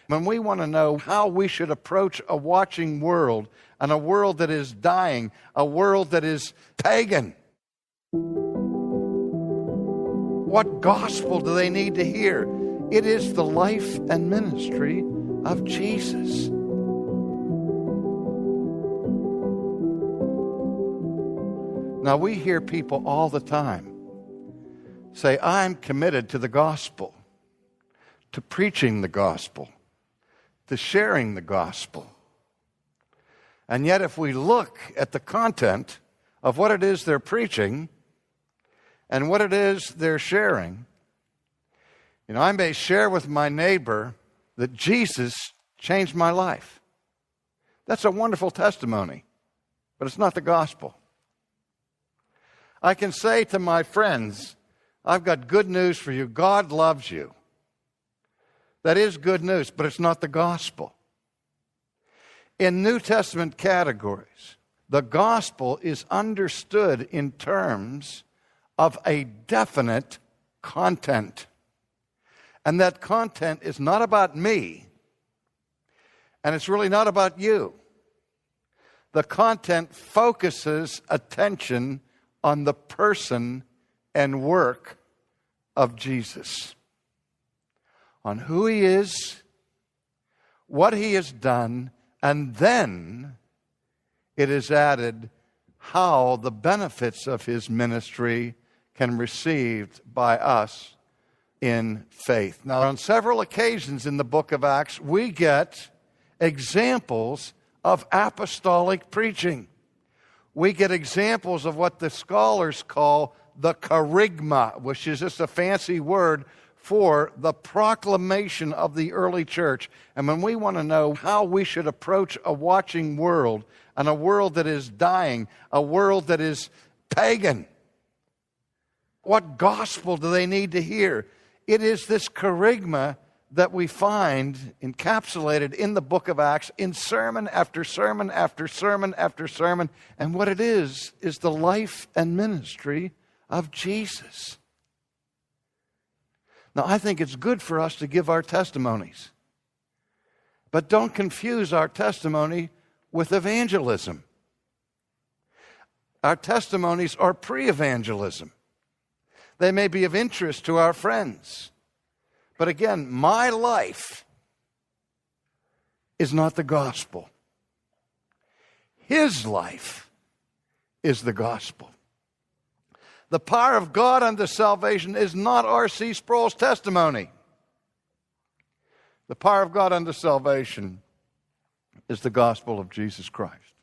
When we want to know how we should approach a watching world, and a world that is dying, a world that is pagan, what gospel do they need to hear? It is the life and ministry of Jesus. Now, we hear people all the time say, I'm committed to the gospel, to preaching the gospel, to sharing the gospel. And yet, if we look at the content of what it is they're preaching and what it is they're sharing, I may share with my neighbor that Jesus changed my life. That's a wonderful testimony, but it's not the gospel. I can say to my friends, I've got good news for you. God loves you. That is good news, but it's not the gospel. In New Testament categories, the gospel is understood in terms of a definite content. And that content is not about me, and it's really not about you. The content focuses attention on the person and work of Jesus, on who he is, what he has done, and then it is added how the benefits of his ministry can be received by us in faith. Now, on several occasions in the book of Acts, we get examples of apostolic preaching. We get examples of what the scholars call the kerygma, which is just a fancy word for the proclamation of the early church. And when we want to know how we should approach a watching world, and a world that is dying, a world that is pagan, what gospel do they need to hear? It is this kerygma that we find encapsulated in the book of Acts in sermon after sermon after sermon after sermon. And what it is the life and ministry of Jesus. Now, I think it's good for us to give our testimonies. But don't confuse our testimony with evangelism. Our testimonies are pre-evangelism. They may be of interest to our friends. But again, my life is not the gospel. His life is the gospel. The power of God unto salvation is not R.C. Sproul's testimony. The power of God unto salvation is the gospel of Jesus Christ.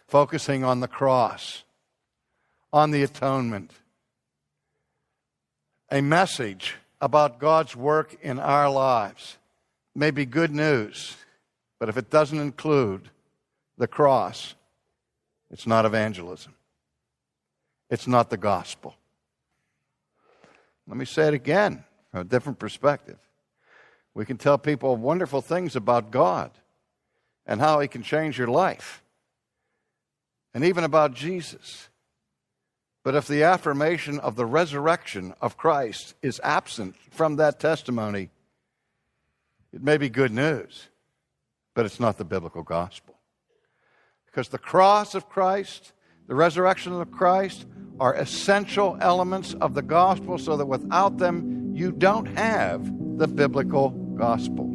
Focusing on the cross, on the atonement. A message about God's work in our lives may be good news, but if it doesn't include the cross, it's not evangelism. It's not the gospel. Let me say it again from a different perspective. We can tell people wonderful things about God and how he can change your life, and even about Jesus. But if the affirmation of the resurrection of Christ is absent from that testimony, it may be good news, but it's not the biblical gospel. Because the cross of Christ, the resurrection of Christ, are essential elements of the gospel, so that without them, you don't have the biblical gospel.